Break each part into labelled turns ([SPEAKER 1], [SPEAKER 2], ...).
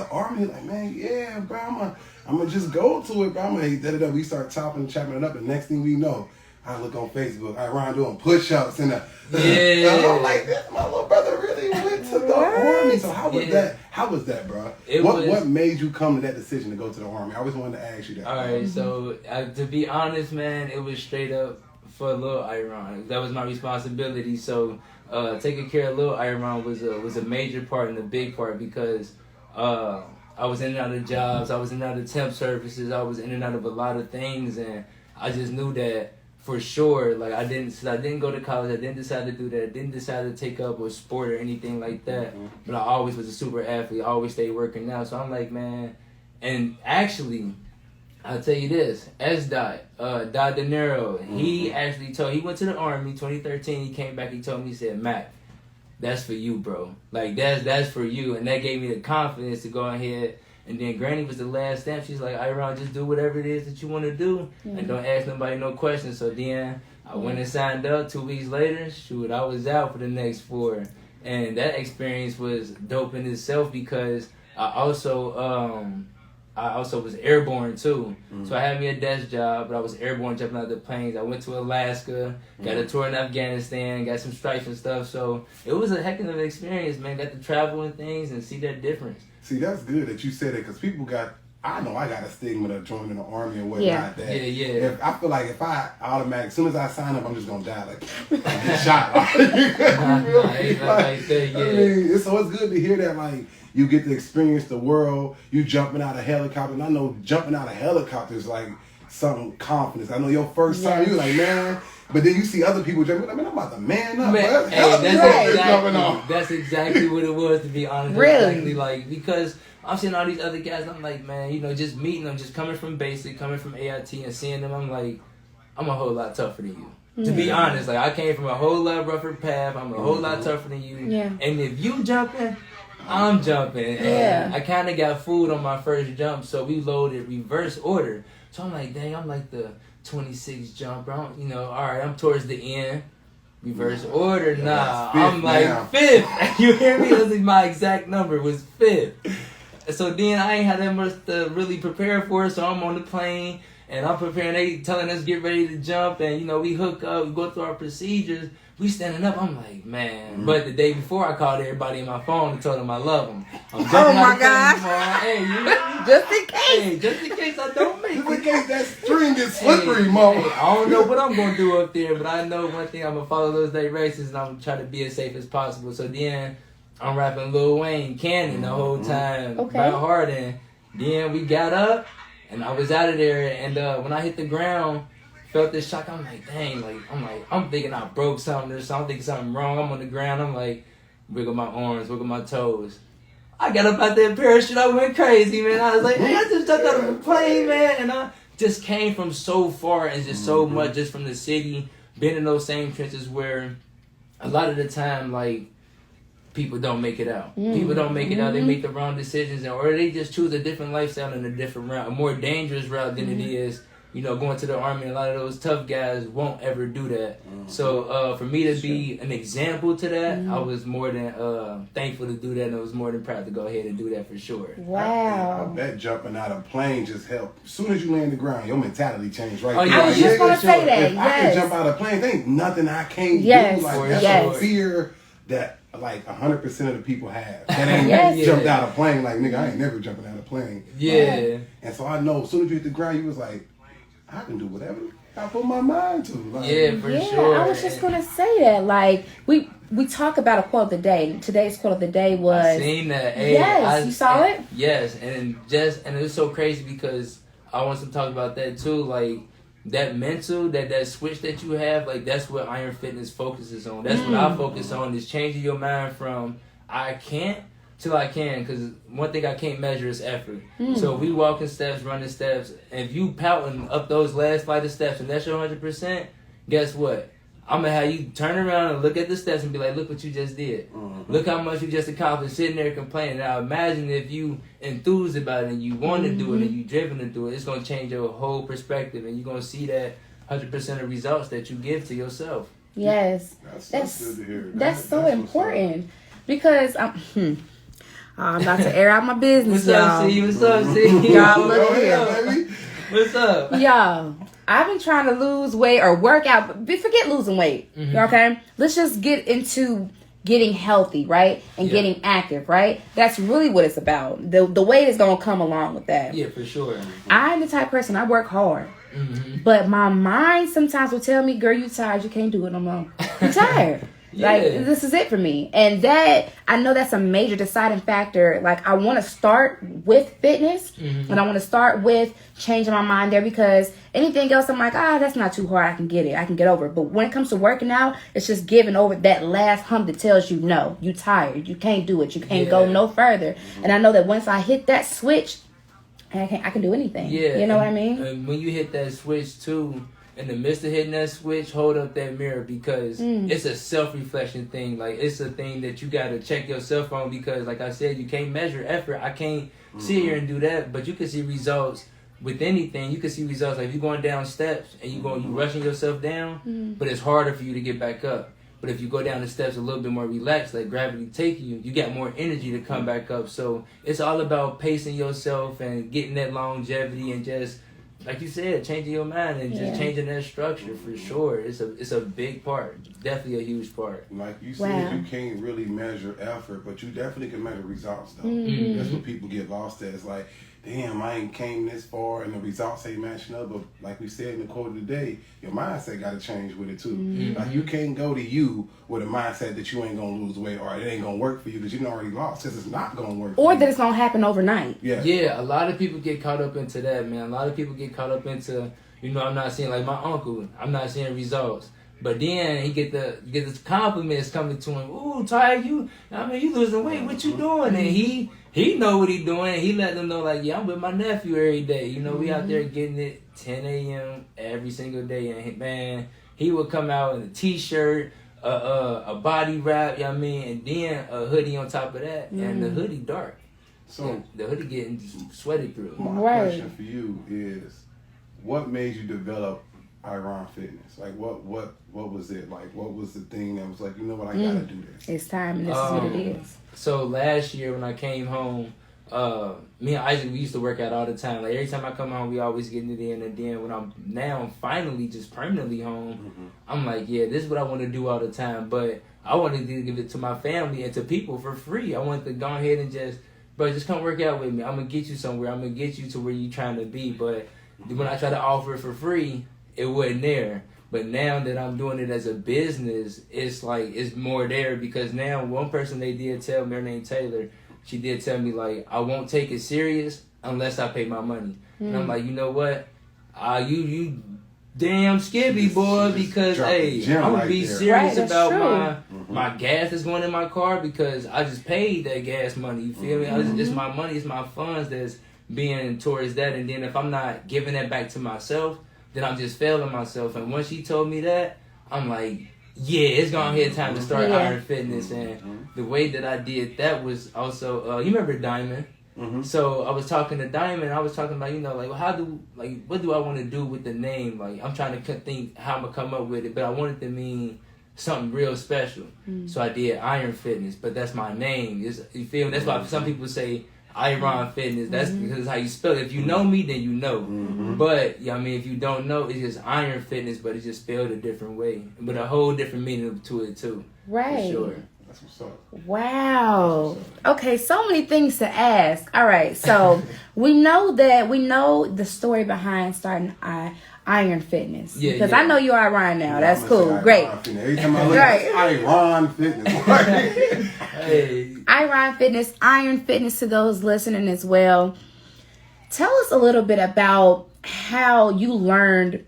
[SPEAKER 1] the Army? Like, man, yeah, bro, I'm gonna just go to it, bro. I'm gonna da-da-da. We start chopping it up, and next thing we know, I look on Facebook, Ryan doing push-ups and I'm like, my little brother really went to the Army. So how was that? How was that, bro? What made you come to that decision to go to the Army? I always wanted to ask you that.
[SPEAKER 2] All right, so to be honest, man, it was straight up for Lil Iron. That was my responsibility. So taking care of Lil Iron was a major part and a big part because I was in and out of jobs, I was in and out of temp services, I was in and out of a lot of things, and I just knew that for sure, like I didn't go to college, I didn't decide to do that, I didn't decide to take up a sport or anything like that, but I always was a super athlete, I always stayed working out, so I'm like, man, and actually, I'll tell you this, Dot De Niro, he actually he went to the Army, 2013, he came back, he told me, he said, Mac, that's for you, bro, like that's for you, and that gave me the confidence to go ahead. And then Granny was the last stamp. She's like, Iron, just do whatever it is that you want to do. And don't ask nobody no questions. So then I went and signed up. 2 weeks later, shoot, I was out for the next 4. And that experience was dope in itself because I also was airborne too. So I had me a desk job, but I was airborne jumping out of the planes. I went to Alaska, got a tour in Afghanistan, got some stripes and stuff. So it was a heck of an experience, man. Got to travel and things and see that difference.
[SPEAKER 1] See, that's good that you said it because people I know I got a stigma of joining the Army and whatnot.
[SPEAKER 2] Yeah.
[SPEAKER 1] If I feel like if I automatic, as soon as I sign up, I'm just gonna die. Like get shot. So it's good to hear that. Like you get to experience the world. You jumping out of helicopter, and I know jumping out of helicopters is like some confidence. I know your first time, you like, man. But then you see other people jumping. I mean, I'm about to man up.
[SPEAKER 2] Man, that's exactly what it was, to be honest.
[SPEAKER 3] Really?
[SPEAKER 2] Exactly, like, because I'm seeing all these other guys, and I'm like, man, you know, just meeting them, just coming from basic, coming from AIT, and seeing them, I'm like, I'm a whole lot tougher than you. To be honest, like, I came from a whole lot rougher path. I'm a whole lot tougher than you.
[SPEAKER 3] Yeah.
[SPEAKER 2] And if you jumping, I'm jumping. And I kind of got fooled on my first jump, so we loaded reverse order. So I'm like, dang, I'm like the 26 jump, bro. You know, all right, I'm towards the end. Reverse order, nah. I'm like now. 5th. You hear me? That's like my exact number was 5th. So then I ain't had that much to really prepare for, so I'm on the plane and I'm preparing. They telling us get ready to jump, and you know we hook up, we go through our procedures. We standing up. I'm like, man. But the day before, I called everybody in my phone and told them I love them. I'm
[SPEAKER 3] oh my God!
[SPEAKER 2] Hey,
[SPEAKER 3] just in case.
[SPEAKER 2] Hey, just in case I don't make it.
[SPEAKER 1] Just in case that string gets slippery, mama.
[SPEAKER 2] Hey, I don't know what I'm gonna do up there, but I know one thing: I'm gonna follow those directions and I'm gonna try to be as safe as possible. So then I'm rapping Lil Wayne, Cannon the whole time, by heart, and then we got up and I was out of there. And when I hit the ground, felt this shock. I'm like, dang, I'm thinking I broke something or something. I'm thinking something wrong. I'm on the ground. I'm like, wiggle my arms, wiggle my toes. I got up out that parachute. I went crazy, man. I was like, hey, I just jumped out of a plane, man. And I just came from so far and just so much just from the city, been in those same trenches where a lot of the time, like, people don't make it out. People don't make it out. They make the wrong decisions, or they just choose a different lifestyle and a different route, a more dangerous route than it is, you know, going to the Army. A lot of those tough guys won't ever do that. So for me to be an example to that, I was more than thankful to do that, and I was more than proud to go ahead and do that for sure.
[SPEAKER 3] Wow.
[SPEAKER 1] I bet jumping out of a plane just helped. As soon as you land the ground, your mentality changed right
[SPEAKER 3] there. I was just going to say that,
[SPEAKER 1] If I can jump out of a plane, there ain't nothing I can't do. Like, that's a fear that like 100% of the people have. That ain't jumped out of a plane. Like, nigga, I ain't never jumping out of a plane.
[SPEAKER 2] Yeah.
[SPEAKER 1] And so I know as soon as you hit the ground, you was like, I can do whatever I put my mind to. Like,
[SPEAKER 2] for sure.
[SPEAKER 3] I was just gonna say that. Like we talk about a quote of the day. Today's quote of the day was.
[SPEAKER 2] I seen that. Hey,
[SPEAKER 3] you saw it.
[SPEAKER 2] Yes, and it was so crazy because I want to talk about that too. Like that mental, that switch that you have. Like that's what Iron Fitness focuses on. That's what I focus on. Is changing your mind from I can't till I can, because one thing I can't measure is effort. So if we walking steps, running steps, and if you pouting up those last flight of steps and that's your 100%, guess what? I'm going to have you turn around and look at the steps and be like, look what you just did. Look how much you just accomplished sitting there complaining. Now imagine if you enthused about it and you want to do it and you driven to do it, it's going to change your whole perspective, and you're going to see that 100% of results that you give to yourself.
[SPEAKER 3] Yes.
[SPEAKER 1] That's good to hear.
[SPEAKER 3] That's so important. Because I'm about to air out my business,
[SPEAKER 2] What's
[SPEAKER 3] y'all.
[SPEAKER 2] up, C? What's up, C?
[SPEAKER 3] Y'all
[SPEAKER 1] Go
[SPEAKER 3] look here.
[SPEAKER 1] ahead, baby.
[SPEAKER 2] What's up?
[SPEAKER 3] Y'all, I've been trying to lose weight or work out, but forget losing weight, okay? Let's just get into getting healthy, right? And getting active, right? That's really what it's about. The weight is going to come along with that.
[SPEAKER 2] Yeah, for sure.
[SPEAKER 3] I'm the type of person, I work hard. But my mind sometimes will tell me, girl, you tired. You can't do it no more. You're tired. Like, this is it for me. And that, I know that's a major deciding factor. Like, I want to start with fitness. And I want to start with changing my mind there, because anything else, I'm like, that's not too hard. I can get it. I can get over it. But when it comes to working out, it's just giving over that last hump that tells you, no, you tired. You can't do it. You can't go no further. And I know that once I hit that switch, I can do anything.
[SPEAKER 2] Yeah.
[SPEAKER 3] You know what I mean?
[SPEAKER 2] And when you hit that switch, too, in the midst of hitting that switch, hold up that mirror, because it's a self-reflection thing. Like, it's a thing that you got to check yourself on, because, like I said, you can't measure effort. I can't sit here and do that, but you can see results with anything. You can see results, like if you're going down steps and you rushing yourself down, but it's harder for you to get back up. But if you go down the steps a little bit more relaxed, like gravity take you, you got more energy to come back up. So it's all about pacing yourself and getting that longevity, and just, like you said, changing your mind and just changing that structure, for sure. It's a big part, definitely a huge part.
[SPEAKER 1] Like you said, you can't really measure effort, but you definitely can measure results, though. That's what people get lost at. It's like, damn, I ain't came this far and the results ain't matching up. But like we said in the quote of the day, your mindset got to change with it too. Like, you can't go to you with a mindset that you ain't gonna lose weight or it ain't gonna work for you, because you done already lost, because it's not gonna work.
[SPEAKER 3] Or
[SPEAKER 1] for
[SPEAKER 3] that
[SPEAKER 1] you.
[SPEAKER 3] it's gonna happen overnight.
[SPEAKER 2] Yeah, a lot of people get caught up into that, man. A lot of people get caught up into, I'm not seeing, like my uncle, I'm not seeing results. But then he get the compliments coming to him. Ooh, Ty, you losing weight. What you doing? And he know what he doing. He let them know, like, yeah, I'm with my nephew every day. We out there getting it 10 a.m. every single day. And man, he would come out in a t-shirt, a body wrap, and then a hoodie on top of that. And the hoodie dark. So the hoodie getting sweated through.
[SPEAKER 1] My question for you is, what made you develop Iron Fitness? Like, what was it? Like, what was the thing that was like, you know what, I gotta do this?
[SPEAKER 3] It's time, and this is what it is.
[SPEAKER 2] So last year when I came home, me and Isaac, we used to work out all the time. Like, every time I come home, we always getting it in. And then when I'm finally just permanently home, I'm like, yeah, this is what I want to do all the time. But I wanted to give it to my family and to people for free. I wanted to go ahead and just come work out with me. I'm gonna get you somewhere. I'm gonna get you to where you're trying to be. But when I try to offer it for free, it wasn't there. But now that I'm doing it as a business, it's like, it's more there, because now one person, they did tell me, her name Taylor, she did tell me, like, I won't take it serious unless I pay my money. And I'm like, you know what? You damn skibby, boy, because, hey, I'm going to be serious about my gas that's going in my car, because I just paid that gas money. You feel me? It's my money, it's my funds that's being towards that. And then if I'm not giving that back to myself, then I'm just failing myself. And once she told me that, I'm like, yeah, it's gonna hit time to start Iron Fitness. And the way that I did that was also, you remember Diamond? So I was talking to Diamond, I was talking about, like, what do I want to do with the name? Like, I'm trying to think how I'm gonna come up with it, but I wanted to mean something real special. So I did Iron Fitness, but that's my name. You feel me? That's why some people say Iron Fitness. That's because it's how you spell it. If you know me, then you know. But if you don't know, it's just Iron Fitness, but it's just spelled a different way, but a whole different meaning to it too.
[SPEAKER 3] Right.
[SPEAKER 2] For sure.
[SPEAKER 1] That's what's up.
[SPEAKER 3] Wow. Okay, so many things to ask. All right, so we know the story behind starting Iron Fitness. Because I know you are Ryan now. That's cool. Great.
[SPEAKER 1] Every time I look at Iron Fitness.
[SPEAKER 2] Hey.
[SPEAKER 3] Iron Fitness to those listening as well. Tell us a little bit about how you learned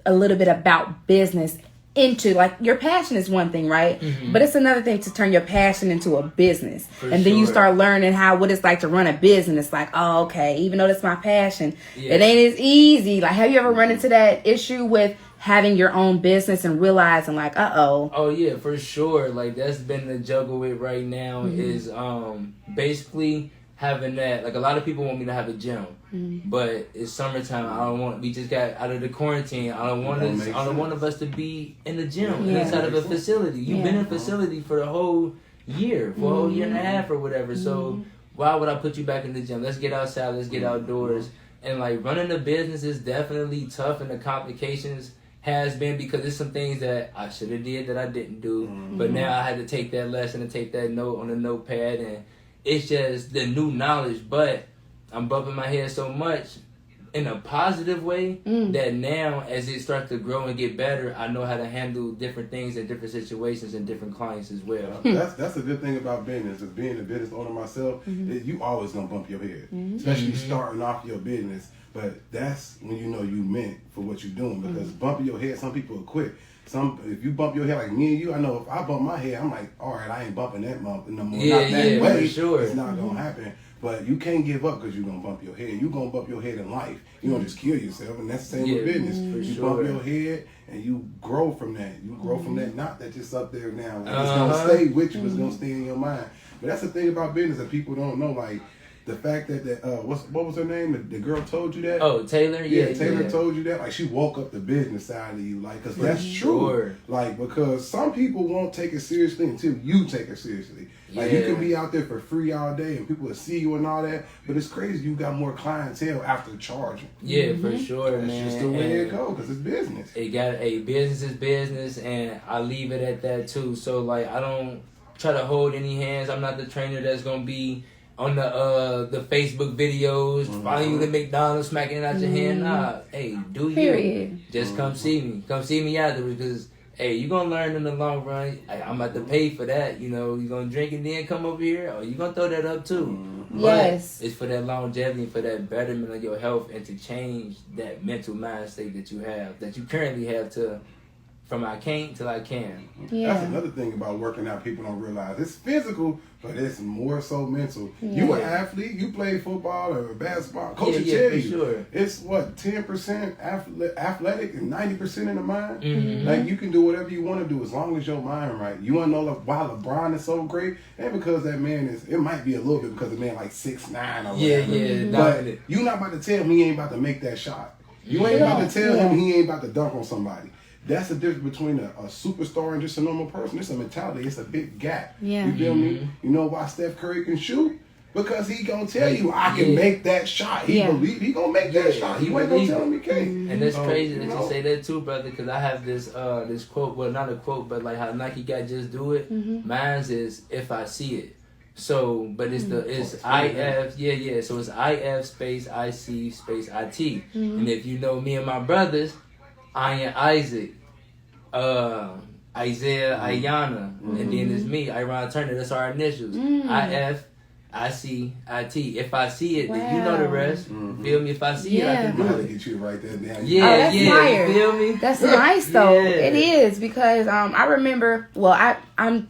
[SPEAKER 3] a little bit about business into, like, your passion is one thing, right? But it's another thing to turn your passion into a business. Then you start learning what it's like to run a business. Like, oh, okay, even though that's my passion, it ain't as easy. Like, have you ever run into that issue with having your own business and realizing, like,
[SPEAKER 2] oh yeah, for sure. Like, that's been the juggle with right now is basically having that. Like, a lot of people want me to have a gym, but it's summertime. We just got out of the quarantine. I don't want of us to be in the gym inside of a facility. You've been in a facility for the whole year, for a whole year and a half or whatever. So why would I put you back in the gym? Let's get outside, let's get outdoors. And like running a business is definitely tough, and the complications has been because there's some things that I should have did that I didn't do. But now I had to take that lesson and take that note on a notepad, and it's just the new knowledge. But I'm bumping my head so much in a positive way that now as it starts to grow and get better, I know how to handle different things in different situations and different clients as well.
[SPEAKER 1] That's a good thing about business. As being a business owner myself, you always gonna bump your head, especially starting off your business. But that's when you know you meant for what you're doing, because bumping your head, some people will quit. If you bump your head like me and you, I know if I bump my head, I'm like, all right, I ain't bumping that bump no more.
[SPEAKER 2] Yeah,
[SPEAKER 1] not that way.
[SPEAKER 2] For sure.
[SPEAKER 1] It's not gonna happen. But you can't give up because you're going to bump your head. You're going to bump your head in life. You're going to just kill yourself, and that's the same with business. You bump your head, and you grow from that. You grow from that knot that's just up there now. Like, it's going to stay with you. It's going to stay in your mind. But that's the thing about business that people don't know. Like, the fact that, what was her name? The girl told you that?
[SPEAKER 2] Oh, Taylor?
[SPEAKER 1] Yeah, Taylor told you that. Like, she woke up the business side of you. Like, because that's true. Like, because some people won't take it seriously until you take it seriously. Like, you can be out there for free all day and people will see you and all that, but it's crazy you got more clientele after charging.
[SPEAKER 2] Yeah, for sure,
[SPEAKER 1] That's
[SPEAKER 2] man.
[SPEAKER 1] That's just the way it goes, because it's business.
[SPEAKER 2] Business is business, and I leave it at that too. So, like, I don't try to hold any hands. I'm not the trainer that's going to be on the Facebook videos, following you to McDonald's, smacking it out your hand. Nah, hey, do you. Just come see me. Come see me afterwards, because hey, you're going to learn in the long run. I'm about to pay for that. You know, you're going to drink and then come over here, or you're going to throw that up too.
[SPEAKER 3] Yes.
[SPEAKER 2] But it's for that longevity, for that betterment of your health, and to change that mental mind state that you have, that you currently have, from I can't till I can.
[SPEAKER 3] Yeah.
[SPEAKER 1] That's another thing about working out people don't realize. It's physical, but it's more so mental. You an athlete, you play football or basketball, coach will tell you, it's what, 10% athletic and 90% in the mind? Like, you can do whatever you want to do as long as your mind right. You want to know why LeBron is so great? And because that man it might be a little bit because the man like 6'9" or whatever. But you're not about to tell him he ain't about to make that shot. You ain't about to tell him he ain't about to dunk on somebody. That's the difference between a superstar and just a normal person. It's a mentality. It's a big gap.
[SPEAKER 3] Yeah.
[SPEAKER 1] You feel me? You know why Steph Curry can shoot? Because he gonna tell you, I can make that shot. He believe he gonna make that shot. He ain't gonna tell him he can't.
[SPEAKER 2] And that's crazy that you say that too, brother, because I have this this quote, well, not a quote, but like how Nike got Just Do It. Mine's is if I see it. So, but it's IF, so it's IF space IC space IT. And if you know me and my brothers, Ian Isaac, Isaiah Ayana, and then it's me, Iron Turner. That's our initials. IF, IC, IT. If I see it, then you know the rest. Feel me? If I see it, I can do
[SPEAKER 1] I
[SPEAKER 2] it.
[SPEAKER 1] get you to write that down.
[SPEAKER 3] That's fire.
[SPEAKER 2] You feel me?
[SPEAKER 3] That's nice though. It is, because I remember. Well, I'm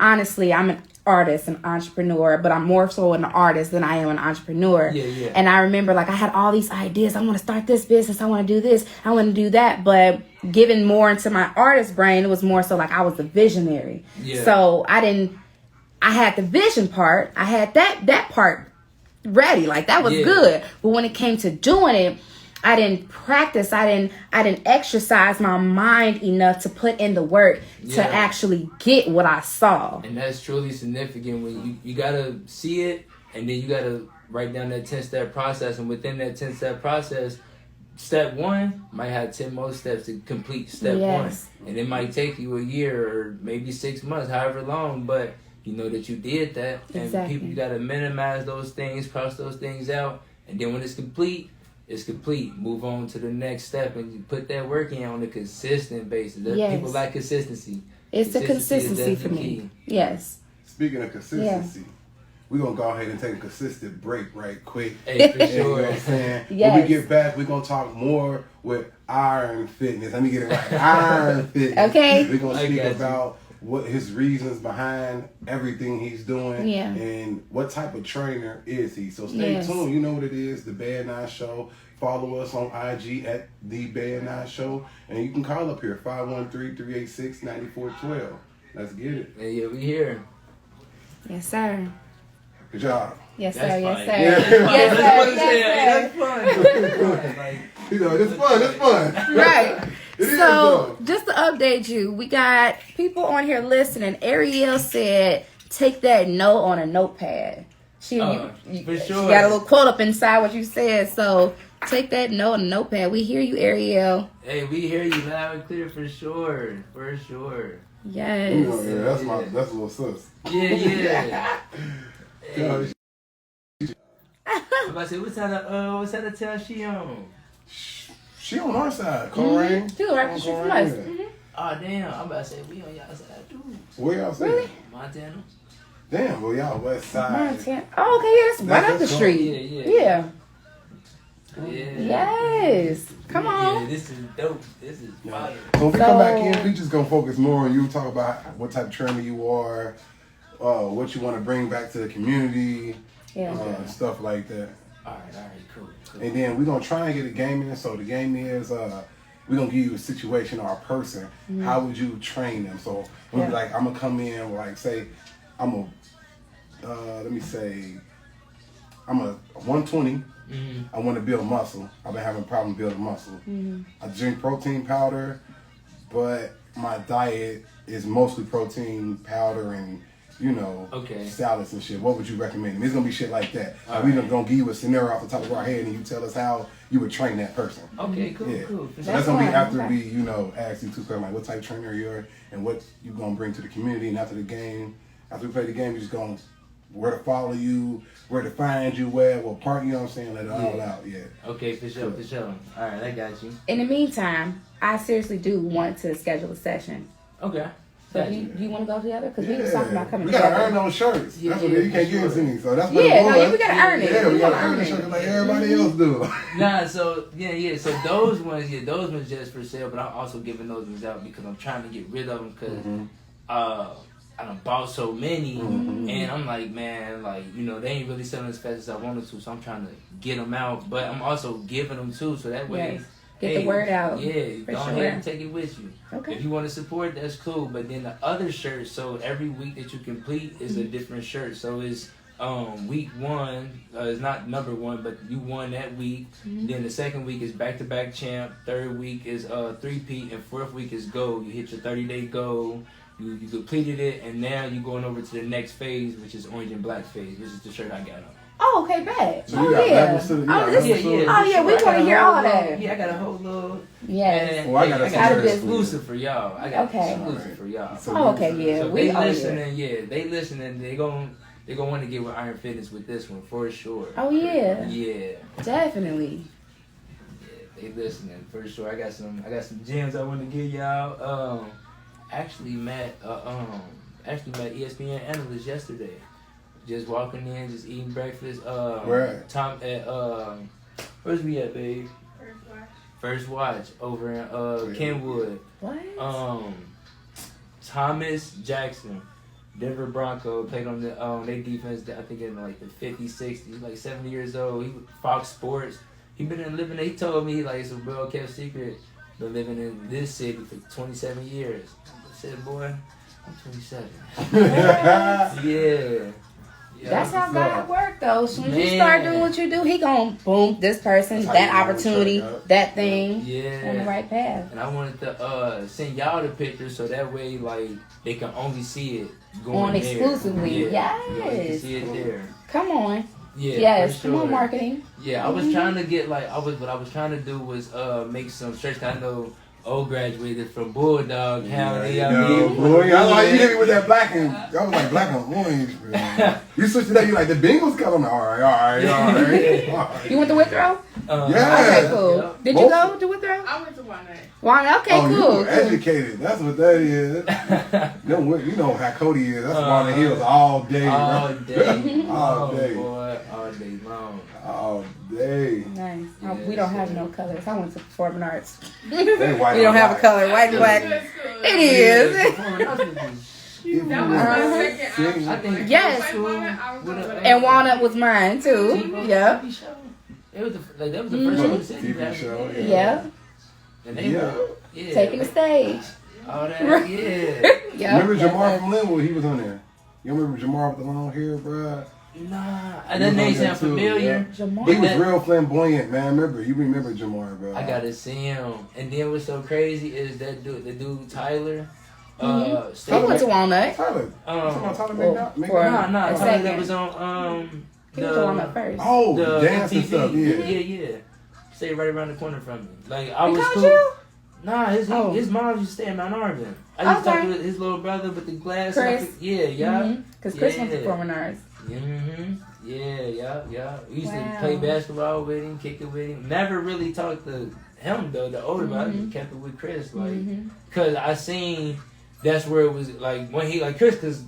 [SPEAKER 3] honestly, I'm an artist, an entrepreneur, but I'm more so an artist than I am an entrepreneur. And I remember, like, I had all these ideas. I want to start this business. I want to do this. I want to do that. But given more into my artist brain, it was more so like I was the visionary. So I had the vision part. I had that part ready. Like, that was good. But when it came to doing it, I didn't practice. I didn't exercise my mind enough to put in the work to actually get what I saw.
[SPEAKER 2] And that's truly significant when you gotta see it, and then you gotta write down that 10-step process. And within that 10-step process, step 1 might have 10 more steps to complete step 1, and it might take you a year or maybe 6 months, however long. But you know that you did that, and people, you gotta minimize those things, cross those things out, and then when it's complete. It's complete. Move on to the next step, and you put that work in on a consistent basis. People like consistency.
[SPEAKER 3] It's the consistency for me. Yes.
[SPEAKER 1] Speaking of consistency, we're going to go ahead and take a consistent break right quick.
[SPEAKER 2] Hey, for sure.
[SPEAKER 1] You know what I'm saying? When we get back, we're going to talk more with Iron Fitness. Let me get it right. Iron Fitness.
[SPEAKER 3] Okay.
[SPEAKER 1] We're going to speak about what his reasons behind everything he's doing, and what type of trainer is he. So stay tuned. You know what it is, TheBaeNIShow. Follow us on IG at TheBaeNIShow, and you can call up here 513-386-9412. Let's get it.
[SPEAKER 2] Yeah, we here.
[SPEAKER 3] Yes, sir.
[SPEAKER 1] Good job.
[SPEAKER 3] Yes, sir.
[SPEAKER 2] That's
[SPEAKER 3] Yes, sir.
[SPEAKER 2] fine.
[SPEAKER 3] Yes, sir.
[SPEAKER 2] That's fun.
[SPEAKER 1] You know, it's fun. It's fun.
[SPEAKER 3] Right. So, just to update you, we got people on here listening. Ariel said, take that note on a notepad. She got a little quote up inside what you said. So, take that note on a notepad. We hear you, Ariel.
[SPEAKER 2] Hey, we hear you loud and clear for sure. For sure.
[SPEAKER 3] Yes.
[SPEAKER 1] You know, yeah, that's a little sis.
[SPEAKER 2] Yeah.
[SPEAKER 1] Hey.
[SPEAKER 2] I'm about to say, what side of town she on?
[SPEAKER 1] She on our side, Coleraine.
[SPEAKER 3] She right from us.
[SPEAKER 2] Oh, damn. I'm about to say, we on y'all side, too.
[SPEAKER 1] Where y'all side?
[SPEAKER 3] Really?
[SPEAKER 2] Montana.
[SPEAKER 1] Damn, well, y'all west side.
[SPEAKER 3] Montana. Oh, okay, yeah, that's right up the street.
[SPEAKER 2] Yeah.
[SPEAKER 3] Yes. Come on.
[SPEAKER 2] Yeah, this is dope. This is fire.
[SPEAKER 1] So if we come back in, we just gonna focus more on you, talk about what type of trainer you are, what you want to bring back to the community, stuff like that.
[SPEAKER 2] All right, cool.
[SPEAKER 1] And then we're gonna try and get a game in. So the game is we're gonna give you a situation or a person. How would you train them? So we'll be like, I'm gonna come in, like say, I'm a 120. I want to build muscle. I've been having a problem building muscle. I drink protein powder, but my diet is mostly protein powder and salads and shit. What would you recommend? It's gonna be shit like that. We're gonna give you a scenario off the top of our head, and you tell us how you would train that person.
[SPEAKER 2] Okay, cool.
[SPEAKER 1] So that's gonna be after we, ask you two questions like what type of trainer you're and what you gonna bring to the community. And after the game, after we play the game, you're just gonna where to follow you, where to find you, what part, you know what I'm saying? Let it all out,
[SPEAKER 2] Okay, for sure. All right, I got you.
[SPEAKER 3] In the meantime, I seriously do want to schedule a session.
[SPEAKER 2] Okay.
[SPEAKER 3] So do you want to go together? Because we were talking about coming
[SPEAKER 1] together. We
[SPEAKER 3] together.
[SPEAKER 1] gotta earn those shirts. That's what you can't get into me. So that's what
[SPEAKER 3] we gotta earn it.
[SPEAKER 1] Yeah, we gotta earn the shirt like everybody else do.
[SPEAKER 2] So those ones, just for sale, but I'm also giving those ones out because I'm trying to get rid of them because I done bought so many, and I'm like, man, they ain't really selling as fast as I wanted to, so I'm trying to get them out, but I'm also giving them too, so that way,
[SPEAKER 3] get the word out.
[SPEAKER 2] Yeah, go ahead and take it with you.
[SPEAKER 3] Okay.
[SPEAKER 2] If you want to support, that's cool, but then the other shirts, so every week that you complete is a different shirt, so it's week 1 is not number 1, but you won that week. Then the second week is back-to-back champ. Third week is 3-peat, and fourth week is gold. You hit your 30-day goal. You completed it, and now you're going over to the next phase, which is orange and black phase, which is the shirt I got on.
[SPEAKER 3] Oh, okay, bad.
[SPEAKER 1] So you got levels to the,
[SPEAKER 3] we want to hear all that.
[SPEAKER 2] Yeah, I got a whole little.
[SPEAKER 3] Yes.
[SPEAKER 2] I got exclusive for y'all. I got exclusive for y'all.
[SPEAKER 3] So they
[SPEAKER 2] listening. They gonna want to get with Iron Fitness with this one for sure.
[SPEAKER 3] Oh yeah.
[SPEAKER 2] Yeah.
[SPEAKER 3] Definitely.
[SPEAKER 2] Yeah, they listening for sure. I got some gems I want to give y'all. Actually met ESPN analyst yesterday. Just walking in, just eating breakfast.
[SPEAKER 1] Where?
[SPEAKER 2] Tom at where's we at, babe? First Watch over in Kenwood.
[SPEAKER 3] What?
[SPEAKER 2] Thomas Jackson, Denver Bronco, played on their defense. I think in like the 50s, 60s, like 70 years old. He Fox Sports. He been living. He told me it's a well kept secret. Been living in this city for 27 years. I said, boy, I'm 27. Yeah.
[SPEAKER 3] That's how God work though. As soon as you start doing what you do, he gon' boom this person, that opportunity, that thing on the right path.
[SPEAKER 2] And I wanted to send y'all the pictures so that way they can only see it going
[SPEAKER 3] on exclusively.
[SPEAKER 2] Yes. You can see it there.
[SPEAKER 3] Come on.
[SPEAKER 2] Yeah,
[SPEAKER 3] yes,
[SPEAKER 2] sure.
[SPEAKER 3] Come on, marketing.
[SPEAKER 2] Yeah, I was trying to get what I was trying to do was make some shirts. I know graduated from Bulldog County.
[SPEAKER 1] I know how you hit me with that black and I was like black and orange. You switched it up. You like the Bengals color. I'm like, all right.
[SPEAKER 3] You went to Withrow?
[SPEAKER 1] Yeah.
[SPEAKER 3] Okay, cool. Yep. Did you go to Withrow?
[SPEAKER 4] I went to Walnut.
[SPEAKER 3] Okay, cool.
[SPEAKER 1] You were educated. That's what that is. You know how Cody is. That's Walnut Hills all day.
[SPEAKER 2] All day.
[SPEAKER 1] All day.
[SPEAKER 2] Boy, all day long.
[SPEAKER 1] All day.
[SPEAKER 3] Nice. We don't have no colors. I went to Performing Arts.
[SPEAKER 1] We don't
[SPEAKER 3] have a color. White and black. It is.
[SPEAKER 4] That was my second
[SPEAKER 2] I think
[SPEAKER 3] yes. And Walnut was mine too. Yeah.
[SPEAKER 2] That was the first one
[SPEAKER 1] TV show.
[SPEAKER 3] Yeah.
[SPEAKER 2] And they were
[SPEAKER 3] taking the stage.
[SPEAKER 2] All that,
[SPEAKER 3] yeah.
[SPEAKER 1] Remember Jamar from Linwood? He was on there. You remember Jamar with the long hair, bro?
[SPEAKER 2] Nah, that name sound familiar.
[SPEAKER 1] Yeah.
[SPEAKER 3] Jamar.
[SPEAKER 1] He was real flamboyant, man. You remember Jamar, bro.
[SPEAKER 2] I gotta see him. And then what's so crazy is that dude, the dude Tyler.
[SPEAKER 3] He went to Walnut.
[SPEAKER 1] Tyler. Tyler
[SPEAKER 3] Tyler
[SPEAKER 2] Tyler that was on
[SPEAKER 3] he went to Walnut first.
[SPEAKER 1] Oh,
[SPEAKER 2] the
[SPEAKER 1] dance and
[SPEAKER 2] MTV.
[SPEAKER 1] stuff.
[SPEAKER 2] Yeah. Stay right around the corner from me. Like I
[SPEAKER 3] He
[SPEAKER 2] was
[SPEAKER 3] called
[SPEAKER 2] cool.
[SPEAKER 3] you?
[SPEAKER 2] Nah, his mom used to stay in Mount Arvin. I used to talk to his little brother with the glasses.
[SPEAKER 3] Chris.
[SPEAKER 2] Yeah.
[SPEAKER 3] Because Chris went to performing arts.
[SPEAKER 2] Yeah. We used to play basketball with him, kick it with him. Never really talked to him though, the older brother. I just kept it with Chris, like, cause I seen that's where it was like when he like Chris, cause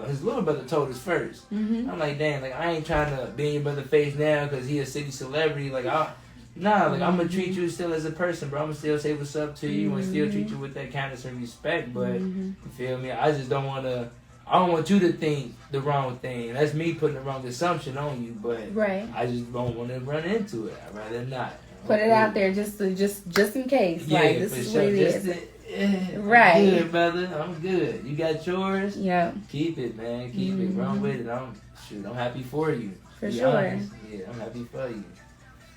[SPEAKER 2] his little brother told us first. I'm like, damn, like I ain't trying to be in your brother's face now, cause he a city celebrity. Like I'm gonna treat you still as a person, bro. I'm gonna still say what's up to you and still treat you with that kindness and respect. But you feel me? I just don't want you to think the wrong thing. That's me putting the wrong assumption on you, but I just don't want to run into it. I'd rather not.
[SPEAKER 3] Put it out there just in case.
[SPEAKER 2] Yeah,
[SPEAKER 3] like this is
[SPEAKER 2] sure.
[SPEAKER 3] what it is.
[SPEAKER 2] I'm good, brother. I'm good. You got yours?
[SPEAKER 3] Yeah.
[SPEAKER 2] Keep it, man. Keep it. Run with it. I'm happy for you.
[SPEAKER 3] For sure.
[SPEAKER 2] Honest. Yeah, I'm happy for you.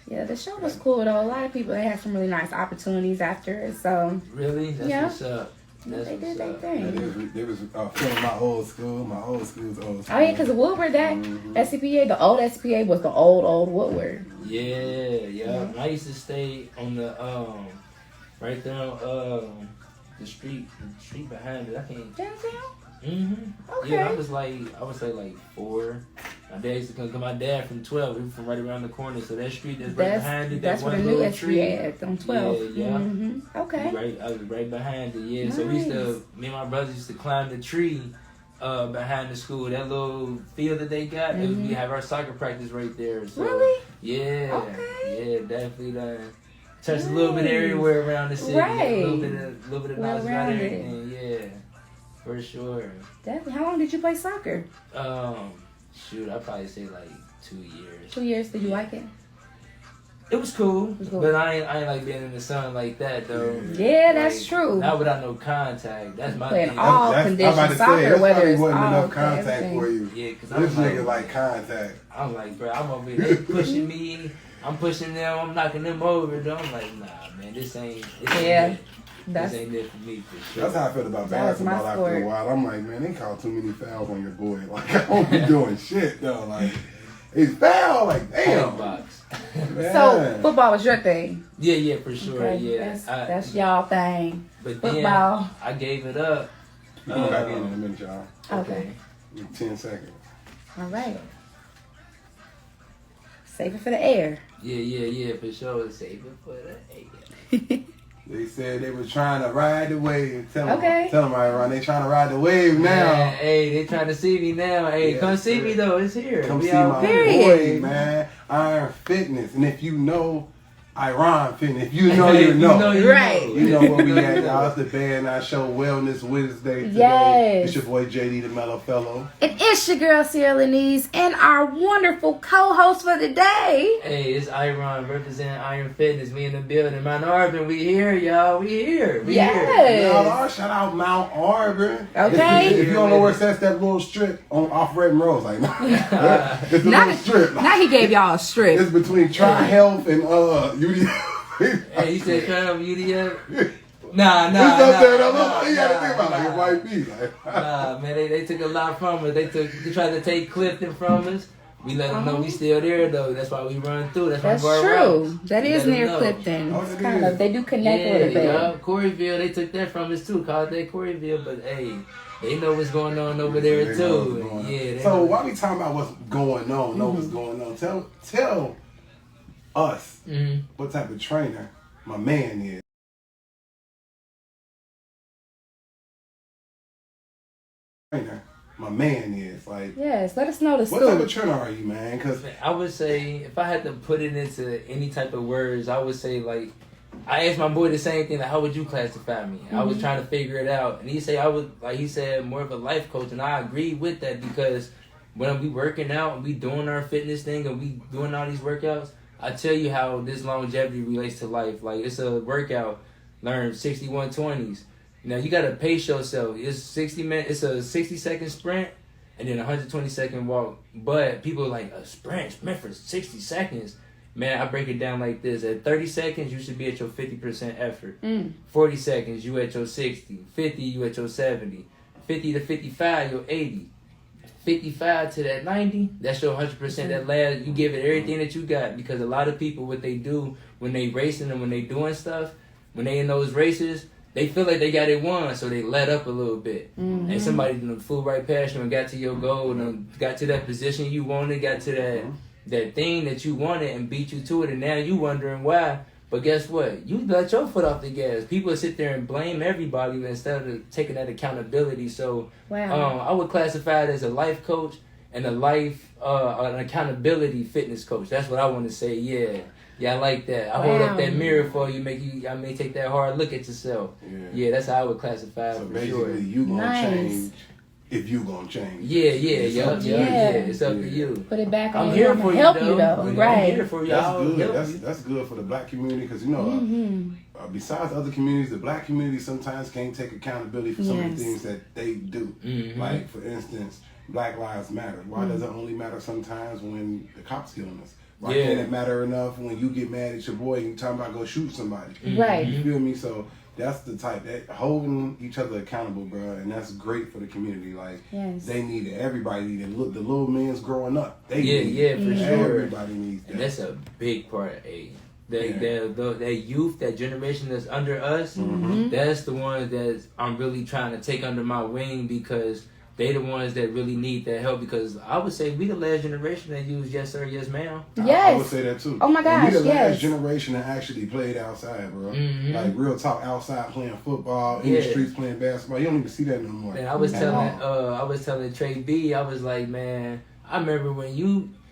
[SPEAKER 3] Yeah, the show was cool though. A lot of people, they had some really nice opportunities after it. So
[SPEAKER 2] really, that's what's up. That's
[SPEAKER 3] they did their thing.
[SPEAKER 1] Yeah, they was filming my old school. My old school's old school.
[SPEAKER 3] Oh yeah, because Woodward, that SCPA, the old SCPA was the old Woodward.
[SPEAKER 2] Yeah. I used to stay on the right there on the street behind it. I can't.
[SPEAKER 3] Downtown. Okay.
[SPEAKER 2] Yeah, I would say like 4. My dad used to come. Cause my dad from 12. He was from right around the corner. So that street that's right behind it.
[SPEAKER 3] That's
[SPEAKER 2] that
[SPEAKER 3] where
[SPEAKER 2] one
[SPEAKER 3] the new
[SPEAKER 2] little tree.
[SPEAKER 3] SBA on 12.
[SPEAKER 2] Yeah.
[SPEAKER 3] Okay.
[SPEAKER 2] I was right behind it. Yeah.
[SPEAKER 3] Nice.
[SPEAKER 2] So me and my brothers used to climb the tree behind the school. That little field that they got. We have our soccer practice right there. So,
[SPEAKER 3] really?
[SPEAKER 2] Yeah.
[SPEAKER 3] Okay.
[SPEAKER 2] Yeah, definitely done. Touched a little bit everywhere around the city.
[SPEAKER 3] Right.
[SPEAKER 2] A little bit of knowledge about everything. Yeah. For sure.
[SPEAKER 3] Definitely. How long did you play soccer?
[SPEAKER 2] I'd probably say like 2 years.
[SPEAKER 3] 2 years. Did you like it?
[SPEAKER 2] It was cool, but I ain't like being in the sun like that though.
[SPEAKER 3] Yeah, that's true.
[SPEAKER 2] Not without no contact. That's my
[SPEAKER 3] playing
[SPEAKER 2] thing.
[SPEAKER 3] all conditions soccer, whether it's
[SPEAKER 1] wasn't
[SPEAKER 3] all
[SPEAKER 1] enough contact for you.
[SPEAKER 2] Yeah, because
[SPEAKER 1] this nigga like contact.
[SPEAKER 2] I'm like, bro, I'm over here. They pushing me. I'm pushing them. I'm knocking them over. Though. I'm like, nah, man, this ain't it. This ain't it for me for sure.
[SPEAKER 1] That's how I felt about basketball after a while. I'm like, man, they call too many fouls on your boy. Like, I don't be doing shit, though. Like, he's foul. Like, damn.
[SPEAKER 2] Box.
[SPEAKER 3] So, football was your thing?
[SPEAKER 2] Yeah, for sure.
[SPEAKER 3] Okay.
[SPEAKER 2] Yeah.
[SPEAKER 3] That's y'all thing.
[SPEAKER 2] But
[SPEAKER 3] football.
[SPEAKER 2] Then I gave it up.
[SPEAKER 1] We'll be back in a minute, y'all.
[SPEAKER 3] Okay.
[SPEAKER 1] 10 seconds.
[SPEAKER 3] All right. Save it for the air.
[SPEAKER 2] Yeah, for sure. Save it for the air.
[SPEAKER 1] They said they was trying to ride the wave. Tell them right around. They trying to ride the wave now.
[SPEAKER 2] Man, hey, they trying to see me now. Hey, come see me though. It's here.
[SPEAKER 1] Come see my boy, man. Iron Fitness. And if you know Iron Fitness, if you know, you know.
[SPEAKER 3] Right.
[SPEAKER 1] You know what we at, y'all. It's the TheBaeNIShow Wellness Wednesday today.
[SPEAKER 3] Yes.
[SPEAKER 1] It's your boy JD the Mellow Fellow.
[SPEAKER 3] And it's your girl Sierra Lenise and our wonderful co-host for the day.
[SPEAKER 2] Hey, it's Iron representing Iron Fitness. We in the building. Mount Arvin, we here, y'all. We here.
[SPEAKER 1] Y'all, shout out Mount Arvin.
[SPEAKER 3] Okay.
[SPEAKER 1] If you don't know where that's that little strip off Red Rose, like it's a little strip.
[SPEAKER 3] Now he gave y'all a strip.
[SPEAKER 1] It's between Tri Health and
[SPEAKER 2] Hey, you said Tri Health UDF? Nah.
[SPEAKER 1] It's up there. You gotta think about it. It might be.
[SPEAKER 2] Nah, man, they took a lot from us. They tried to take Clifton from us. We let them know we still there though. That's why we run through. That's
[SPEAKER 3] true.
[SPEAKER 2] Routes.
[SPEAKER 3] That is near Clifton.
[SPEAKER 1] Oh,
[SPEAKER 3] Kind of. They do connect a little bit.
[SPEAKER 2] Yeah, Coreyville, they took that from us too. Called that Coreyville, but hey, they know what's going on over there too. Yeah.
[SPEAKER 1] So while we talking about what's going on, know what's going on. Tell us what type of trainer my man is. My man is like.
[SPEAKER 3] Yes, let us know the
[SPEAKER 1] What type of trainer are you, man? Because
[SPEAKER 2] I would say if I had to put it into any type of words, I would say like I asked my boy the same thing. Like, how would you classify me? I was trying to figure it out, and he said more of a life coach, and I agree with that because when we working out and we doing our fitness thing and we doing all these workouts, I tell you how this longevity relates to life. Like it's a workout, learn 61-20s. Now you gotta pace yourself. It's 60 minutes. It's a 60-second sprint, and then 120-second walk. But people are like, a sprint for 60 seconds. Man, I break it down like this. At 30 seconds, you should be at your 50% effort. 40 seconds, you at your 60. 50, you at your 70. 50 to 55, you're 80. 55 to that 90, that's your 100%. That last, you give it everything that you got. Because a lot of people, what they do when they racing and when they doing stuff, when they in those races, they feel like they got it won, so they let up a little bit. And somebody flew right past you and got to your goal and got to that position you wanted, got to that thing that you wanted and beat you to it, and now you wondering why. But guess what? You let your foot off the gas. People sit there and blame everybody instead of taking that accountability. So I would classify it as a life coach and an accountability fitness coach. That's what I want to say. Yeah, I like that. I hold up that mirror for you, I may take that hard look at yourself. Yeah, that's how I would classify it.
[SPEAKER 1] So
[SPEAKER 2] for
[SPEAKER 1] basically,
[SPEAKER 2] sure.
[SPEAKER 1] you gonna change if you gonna change.
[SPEAKER 2] Yeah. It's up to you.
[SPEAKER 3] Put it back on.
[SPEAKER 2] I'm here for
[SPEAKER 3] help
[SPEAKER 2] you,
[SPEAKER 3] you though. Right.
[SPEAKER 2] I'm here for y'all.
[SPEAKER 1] That's good for the black community because besides other communities, the black community sometimes can't take accountability for some of the things that they do. Like for instance, Black Lives Matter. Why does it only matter sometimes when the cops killing us? Why can't it matter enough when you get mad at your boy and you talking about go shoot somebody?
[SPEAKER 3] Right.
[SPEAKER 1] You feel me? So that's the type that holding each other accountable, bro, and that's great for the community. Like they need it. Everybody need it. Look, the little men's growing up. They need it.
[SPEAKER 2] For sure.
[SPEAKER 1] Everybody needs that.
[SPEAKER 2] And that's a big part. That youth, that generation that's under us, that's the ones that I'm really trying to take under my wing because they the ones that really need that help. Because I would say we the last generation that use yes sir, yes ma'am.
[SPEAKER 1] I would say that too.
[SPEAKER 3] Oh my gosh,
[SPEAKER 1] we the last generation that actually played outside, bro. Like real talk, outside playing football, in the streets playing basketball. You don't even see that no more.
[SPEAKER 2] And I was telling Trey B, I was like, man, I remember when